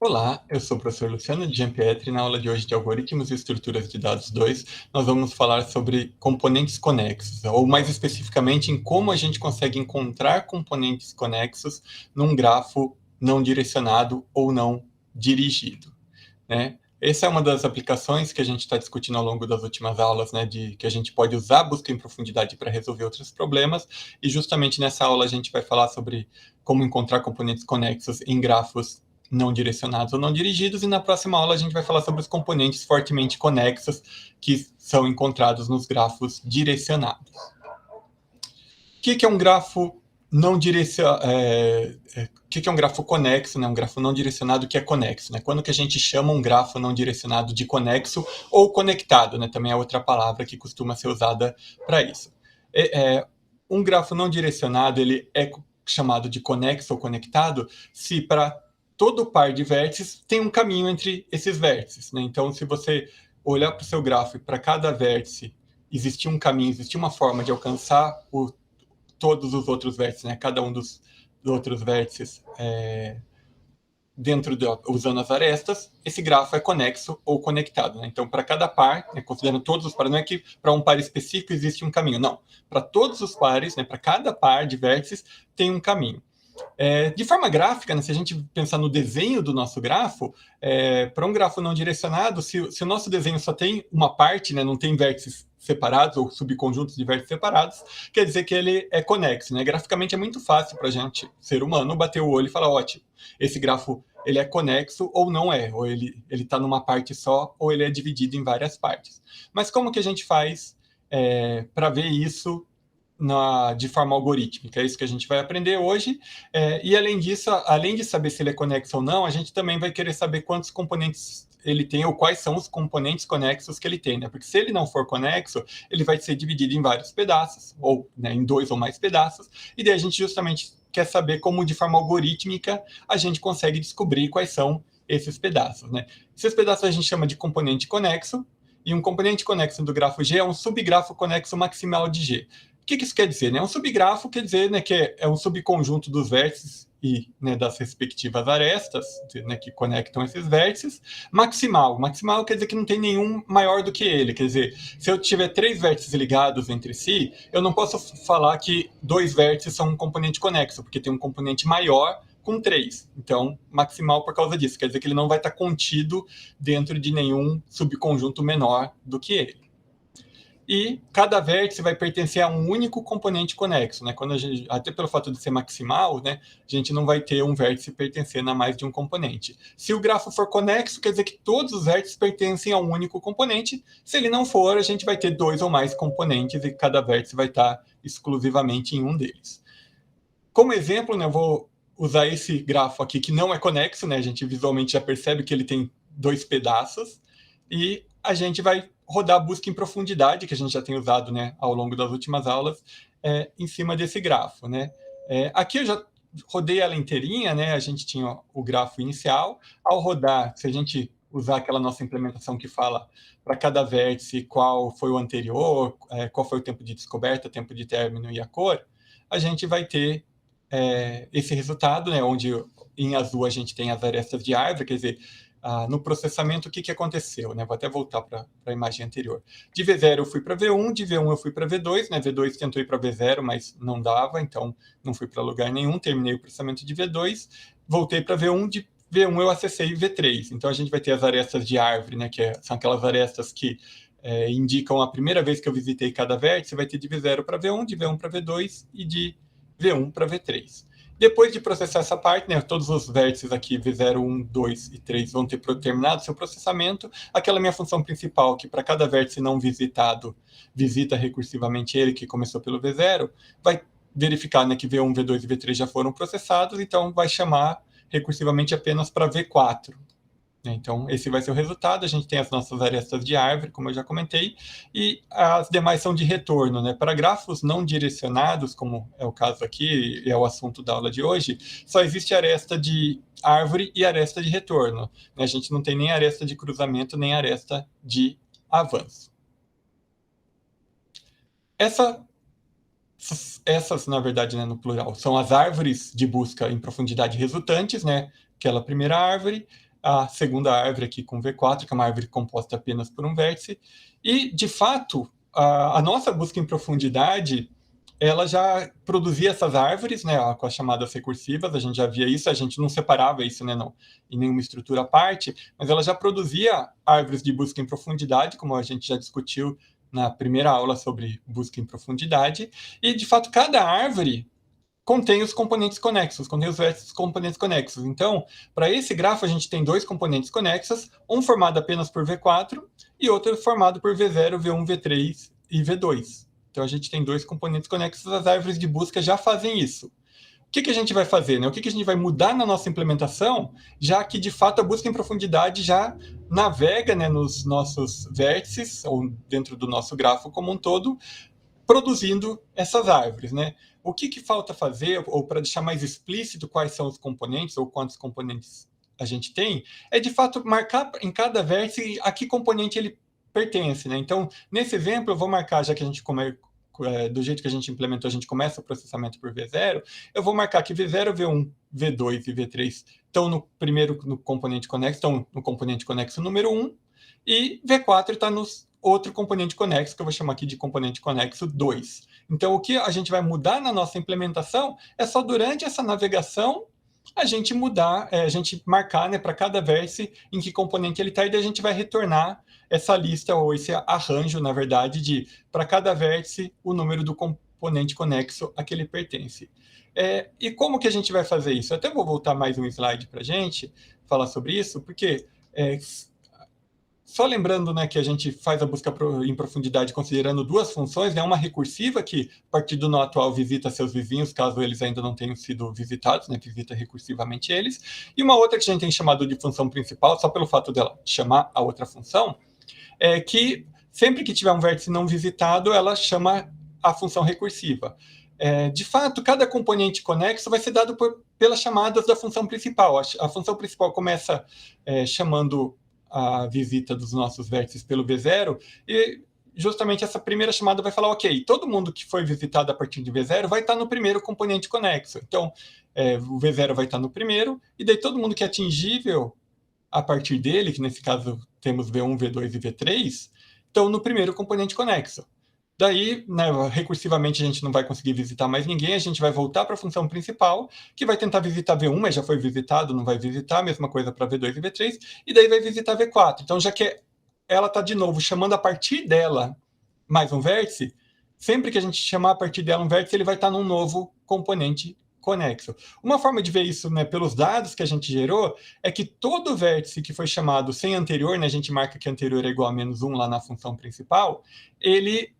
Olá, eu sou o professor Luciano Giampietri. Na aula de hoje de Algoritmos e Estruturas de Dados 2, nós vamos falar sobre componentes conexos, ou mais especificamente em como a gente consegue encontrar componentes conexos num grafo não direcionado ou não dirigido, né? Essa é uma das aplicações que a gente está discutindo ao longo das últimas aulas, né, de que a gente pode usar a busca em profundidade para resolver outros problemas, e justamente nessa aula a gente vai falar sobre como encontrar componentes conexos em grafos não direcionados ou não dirigidos, e na próxima aula a gente vai falar sobre os componentes fortemente conexos que são encontrados nos grafos direcionados. O que é um grafo não direcionado? O que é um grafo conexo, né? Um grafo não direcionado que é conexo, né? Quando que a gente chama um grafo não direcionado de conexo ou conectado, né? Também é outra palavra que costuma ser usada para isso. Um grafo não direcionado ele é chamado de conexo ou conectado se para todo par de vértices tem um caminho entre esses vértices, né? Então, se você olhar para o seu grafo e para cada vértice existir um caminho, existir uma forma de alcançar todos os outros vértices, né? Cada um dos outros vértices usando as arestas, esse grafo é conexo ou conectado, né? Então, para cada par, né, considerando todos os pares, não é que para um par específico existe um caminho, não. Para todos os pares, né, para cada par de vértices, tem um caminho. De forma gráfica, né, se a gente pensar no desenho do nosso grafo, para um grafo não direcionado, se o nosso desenho só tem uma parte, né, não tem vértices separados ou subconjuntos de vértices separados, quer dizer que ele é conexo, né? Graficamente é muito fácil para a gente, ser humano, bater o olho e falar, ótimo, esse grafo ele é conexo ou não é, ou ele está numa parte só, ou ele é dividido em várias partes. Mas como que a gente faz para ver isso de forma algorítmica? É isso que a gente vai aprender hoje. E além disso, além de saber se ele é conexo ou não, a gente também vai querer saber quantos componentes ele tem ou quais são os componentes conexos que ele tem, né? Porque se ele não for conexo, ele vai ser dividido em vários pedaços, ou né, em dois ou mais pedaços, e daí a gente justamente quer saber como, de forma algorítmica, a gente consegue descobrir quais são esses pedaços, né? Esses pedaços a gente chama de componente conexo, e um componente conexo do grafo G é um subgrafo conexo maximal de G. O que isso quer dizer? Né? Um subgrafo quer dizer, né, que é um subconjunto dos vértices e, né, das respectivas arestas, né, que conectam esses vértices. Maximal quer dizer que não tem nenhum maior do que ele. Quer dizer, se eu tiver três vértices ligados entre si, eu não posso falar que dois vértices são um componente conexo, porque tem um componente maior com 3. Então, maximal por causa disso. Quer dizer que ele não vai estar contido dentro de nenhum subconjunto menor do que ele. E cada vértice vai pertencer a um único componente conexo, né? Quando a gente, até pelo fato de ser maximal, né, a gente não vai ter um vértice pertencendo a mais de um componente. Se o grafo for conexo, quer dizer que todos os vértices pertencem a um único componente. Se ele não for, a gente vai ter dois ou mais componentes e cada vértice vai estar exclusivamente em um deles. Como exemplo, né, eu vou usar esse grafo aqui que não é conexo, né? A gente visualmente já percebe que ele tem dois pedaços, e a gente vai rodar a busca em profundidade, que a gente já tem usado, né, ao longo das últimas aulas, em cima desse grafo, né? Aqui eu já rodei ela inteirinha, né? A gente tinha o grafo inicial. Ao rodar, se a gente usar aquela nossa implementação que fala para cada vértice qual foi o anterior, qual foi o tempo de descoberta, tempo de término e a cor, a gente vai ter esse resultado, né, onde em azul a gente tem as arestas de árvore, quer dizer, no processamento, o que aconteceu? Né? Vou até voltar para a imagem anterior. De V0 eu fui para V1, de V1 eu fui para V2, né? V2 tentou ir para V0, mas não dava, então não fui para lugar nenhum, terminei o processamento de V2, voltei para V1, de V1 eu acessei V3. Então a gente vai ter as arestas de árvore, né? Que são aquelas arestas que indicam a primeira vez que eu visitei cada vértice, vai ter de V0 para V1, de V1 para V2 e de V1 para V3. Depois de processar essa parte, né, todos os vértices aqui, V0, 1, 2 e 3, vão ter terminado seu processamento. Aquela minha função principal, que para cada vértice não visitado, visita recursivamente ele, que começou pelo V0, vai verificar, né, que V1, V2 e V3 já foram processados, então vai chamar recursivamente apenas para V4. Então, esse vai ser o resultado. A gente tem as nossas arestas de árvore, como eu já comentei, e as demais são de retorno, né? Para grafos não direcionados, como é o caso aqui, e é o assunto da aula de hoje, só existe aresta de árvore e aresta de retorno, né? A gente não tem nem aresta de cruzamento, nem aresta de avanço. Essas, na verdade, né, no plural, são as árvores de busca em profundidade resultantes, né? Aquela primeira árvore. a segunda árvore aqui com V4, que é uma árvore composta apenas por um vértice. E, de fato, a nossa busca em profundidade, ela já produzia essas árvores, né, com as chamadas recursivas, a gente já via isso, a gente não separava isso, né, não, em nenhuma estrutura à parte, mas ela já produzia árvores de busca em profundidade, como a gente já discutiu na primeira aula sobre busca em profundidade, e, de fato, cada árvore contém os componentes conexos, contém os vértices componentes conexos. Então, para esse grafo, a gente tem dois componentes conexos, um formado apenas por V4 e outro formado por V0, V1, V3 e V2. Então, a gente tem dois componentes conexos, as árvores de busca já fazem isso. O que a gente vai fazer? Né? O que a gente vai mudar na nossa implementação, já que, de fato, a busca em profundidade já navega, né, nos nossos vértices, ou dentro do nosso grafo como um todo, produzindo essas árvores, né? O que falta fazer, ou para deixar mais explícito quais são os componentes, ou quantos componentes a gente tem, é de fato marcar em cada vértice a que componente ele pertence, né? Então, nesse exemplo, eu vou marcar, já que a gente do jeito que a gente implementou, a gente começa o processamento por V0, eu vou marcar que V0, V1, V2 e V3 estão no componente conexo, estão no componente conexo número 1, e V4 está nos outro componente conexo, que eu vou chamar aqui de componente conexo 2. Então, o que a gente vai mudar na nossa implementação é só durante essa navegação a gente mudar, a gente marcar, né, para cada vértice em que componente ele está, e daí a gente vai retornar essa lista, ou esse arranjo, na verdade, de para cada vértice o número do componente conexo a que ele pertence. E como que a gente vai fazer isso? Eu até vou voltar mais um slide para a gente falar sobre isso, porque só lembrando, né, que a gente faz a busca em profundidade considerando duas funções, né, uma recursiva, que a partir do nó atual visita seus vizinhos, caso eles ainda não tenham sido visitados, né, visita recursivamente eles, e uma outra que a gente tem chamado de função principal, só pelo fato dela chamar a outra função, é que sempre que tiver um vértice não visitado, ela chama a função recursiva. De fato, cada componente conexo vai ser dado pelas chamadas da função principal. A função principal começa chamando a visita dos nossos vértices pelo V0, e justamente essa primeira chamada vai falar, ok, todo mundo que foi visitado a partir de V0 vai estar no primeiro componente conexo. Então, o V0 vai estar no primeiro, e daí todo mundo que é atingível a partir dele, que nesse caso temos V1, V2 e V3, estão no primeiro componente conexo. Daí, né, recursivamente, a gente não vai conseguir visitar mais ninguém, a gente vai voltar para a função principal, que vai tentar visitar V1, mas já foi visitado, não vai visitar, a mesma coisa para V2 e V3, e daí vai visitar V4. Então, já que ela está, de novo, chamando a partir dela mais um vértice, sempre que a gente chamar a partir dela um vértice, ele vai estar num novo componente conexo. Uma forma de ver isso, né, pelos dados que a gente gerou, é que todo vértice que foi chamado sem anterior, né, a gente marca que anterior é igual a -1 lá na função principal, ele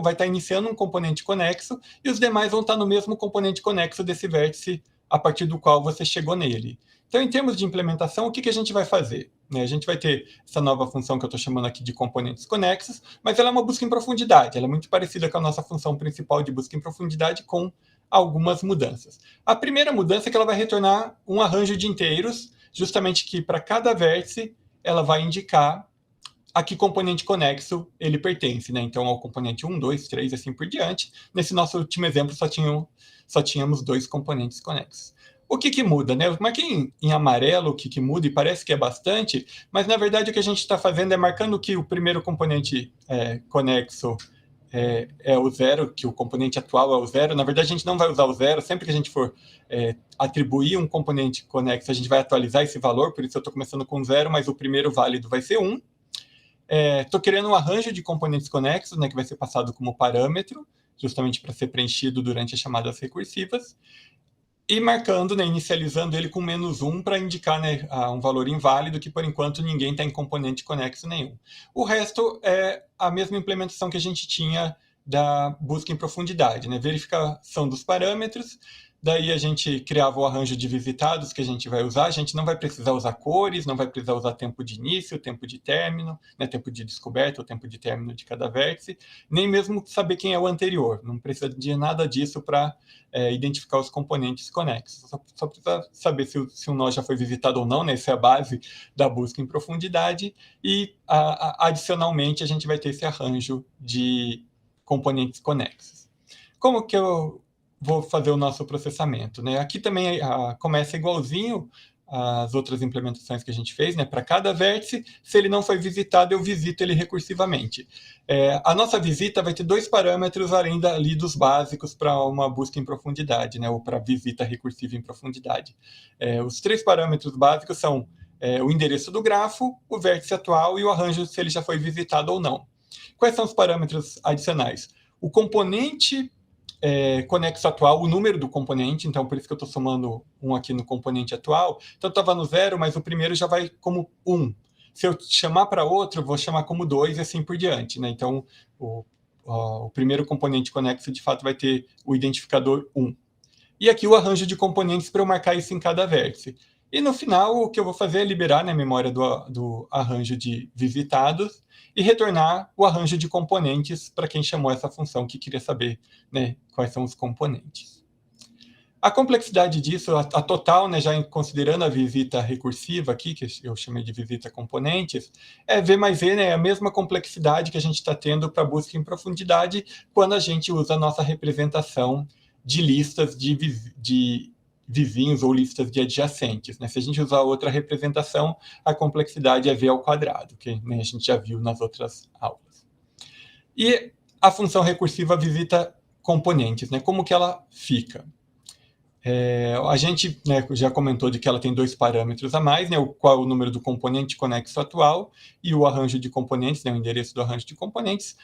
vai estar iniciando um componente conexo, e os demais vão estar no mesmo componente conexo desse vértice a partir do qual você chegou nele. Então, em termos de implementação, o que a gente vai fazer? A gente vai ter essa nova função que eu estou chamando aqui de componentes conexos, mas ela é uma busca em profundidade, ela é muito parecida com a nossa função principal de busca em profundidade, com algumas mudanças. A primeira mudança é que ela vai retornar um arranjo de inteiros, justamente que para cada vértice ela vai indicar a que componente conexo ele pertence, né? Então, ao componente 1, 2, 3, assim por diante. Nesse nosso último exemplo, só tínhamos dois componentes conexos. O que muda, né? Eu marquei em amarelo o que muda, e parece que é bastante, mas, na verdade, o que a gente está fazendo é marcando que o primeiro componente conexo é o zero, que o componente atual é o zero. Na verdade, a gente não vai usar o zero. Sempre que a gente for atribuir um componente conexo, a gente vai atualizar esse valor, por isso eu estou começando com zero, mas o primeiro válido vai ser 1. Estou criando um arranjo de componentes conexos, né, que vai ser passado como parâmetro, justamente para ser preenchido durante as chamadas recursivas, e marcando, né, inicializando ele com -1 para indicar, né, um valor inválido, que por enquanto ninguém está em componente conexo nenhum. O resto é a mesma implementação que a gente tinha da busca em profundidade, né, verificação dos parâmetros. Daí a gente criava o arranjo de visitados que a gente vai usar. A gente não vai precisar usar cores, não vai precisar usar tempo de início, tempo de término, né, tempo de descoberta ou tempo de término de cada vértice, nem mesmo saber quem é o anterior. Não precisa de nada disso para identificar os componentes conexos. Só precisa saber se um nó já foi visitado ou não, né? Essa é a base da busca em profundidade. E, adicionalmente, a gente vai ter esse arranjo de componentes conexos. Como que eu vou fazer o nosso processamento, né? Aqui também começa igualzinho as outras implementações que a gente fez, né? Para cada vértice, se ele não foi visitado, eu visito ele recursivamente. A nossa visita vai ter 2 parâmetros além ali dos básicos para uma busca em profundidade, né? Ou para visita recursiva em profundidade. Os 3 parâmetros básicos são o endereço do grafo, o vértice atual e o arranjo se ele já foi visitado ou não. Quais são os parâmetros adicionais? O componente conexo atual, o número do componente, então por isso que eu estou somando 1 aqui no componente atual. Então estava no 0, mas o primeiro já vai como 1. Se eu chamar para outro, eu vou chamar como 2 e assim por diante, né? Então o primeiro componente conexo de fato vai ter o identificador 1. E aqui o arranjo de componentes para eu marcar isso em cada vértice. E no final, o que eu vou fazer é liberar, né, a memória do arranjo de visitados e retornar o arranjo de componentes para quem chamou essa função que queria saber, né, quais são os componentes. A complexidade disso, a total, né, já considerando a visita recursiva aqui, que eu chamei de visita componentes, é V mais E, né, a mesma complexidade que a gente está tendo para busca em profundidade quando a gente usa a nossa representação de listas de vizinhos ou listas de adjacentes, né? Se a gente usar outra representação, a complexidade é V ao quadrado, que, né, a gente já viu nas outras aulas. E a função recursiva visita componentes, né? Como que ela fica? A gente, né, já comentou de que ela tem 2 parâmetros a mais, né, qual é o número do componente conexo atual e o arranjo de componentes, né, o endereço do arranjo de componentes.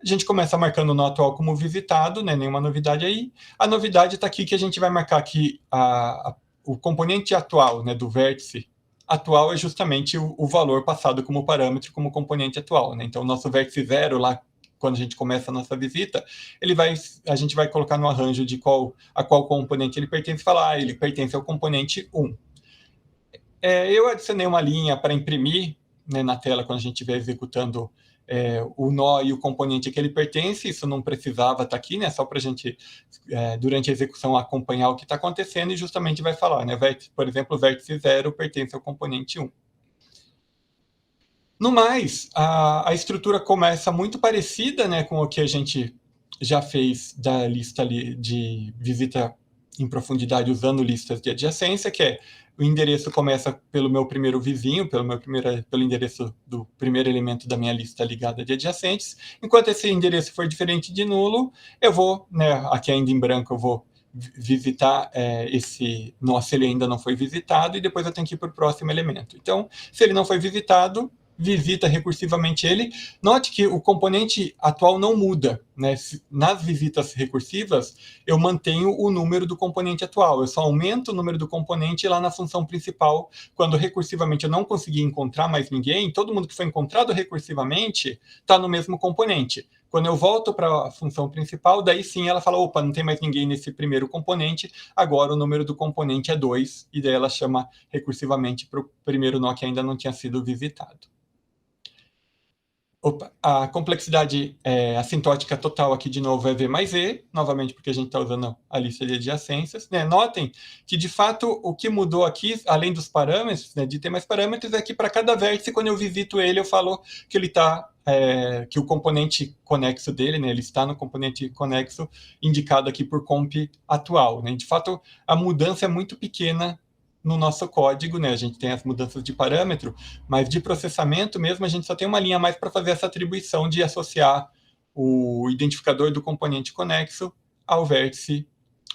A gente começa marcando no atual como visitado, né, nenhuma novidade aí. A novidade está aqui que a gente vai marcar aqui o componente atual, né, do vértice atual é justamente o valor passado como parâmetro, como componente atual, né? Então, o nosso vértice 0 lá, quando a gente começa a nossa visita, a gente vai colocar no arranjo de a qual componente ele pertence e falar, ele pertence ao componente 1. Eu adicionei uma linha para imprimir, né, na tela quando a gente estiver executando o nó e o componente a que ele pertence. Isso não precisava estar aqui, né, só para a gente, durante a execução, acompanhar o que está acontecendo e justamente vai falar, né, por exemplo, o vértice 0 pertence ao componente 1. No mais, a estrutura começa muito parecida, né, com o que a gente já fez da lista ali de visita em profundidade usando listas de adjacência, que é o endereço começa pelo meu primeiro vizinho, pelo endereço do primeiro elemento da minha lista ligada de adjacentes. Enquanto esse endereço for diferente de nulo, eu vou, né, aqui ainda em branco, eu vou visitar esse nó se ele ainda não foi visitado, e depois eu tenho que ir para o próximo elemento. Então, se ele não foi visitado, visita recursivamente ele. Note que o componente atual não muda, né? Nas visitas recursivas, eu mantenho o número do componente atual. Eu só aumento o número do componente lá na função principal. Quando recursivamente eu não conseguir encontrar mais ninguém, todo mundo que foi encontrado recursivamente está no mesmo componente. Quando eu volto para a função principal, daí sim ela fala, opa, não tem mais ninguém nesse primeiro componente, agora o número do componente é 2, e daí ela chama recursivamente para o primeiro nó que ainda não tinha sido visitado. A complexidade assintótica total aqui de novo é V mais E, novamente porque a gente está usando a lista de adjacências, né? Notem que, de fato, o que mudou aqui, além dos parâmetros, né, de ter mais parâmetros, é que para cada vértice, quando eu visito ele, eu falo que ele está, que o componente conexo dele, né, ele está no componente conexo indicado aqui por comp atual, né? De fato, a mudança é muito pequena no nosso código, né? A gente tem as mudanças de parâmetro, mas de processamento mesmo a gente só tem uma linha a mais para fazer essa atribuição de associar o identificador do componente conexo ao vértice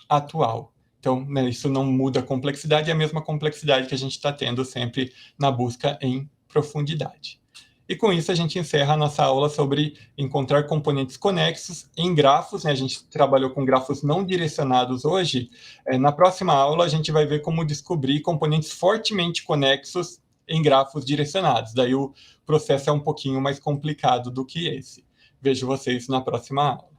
atual. Então, né, isso não muda a complexidade, é a mesma complexidade que a gente está tendo sempre na busca em profundidade. E com isso a gente encerra a nossa aula sobre encontrar componentes conexos em grafos, né? A gente trabalhou com grafos não direcionados hoje. Na próxima aula a gente vai ver como descobrir componentes fortemente conexos em grafos direcionados. Daí o processo é um pouquinho mais complicado do que esse. Vejo vocês na próxima aula.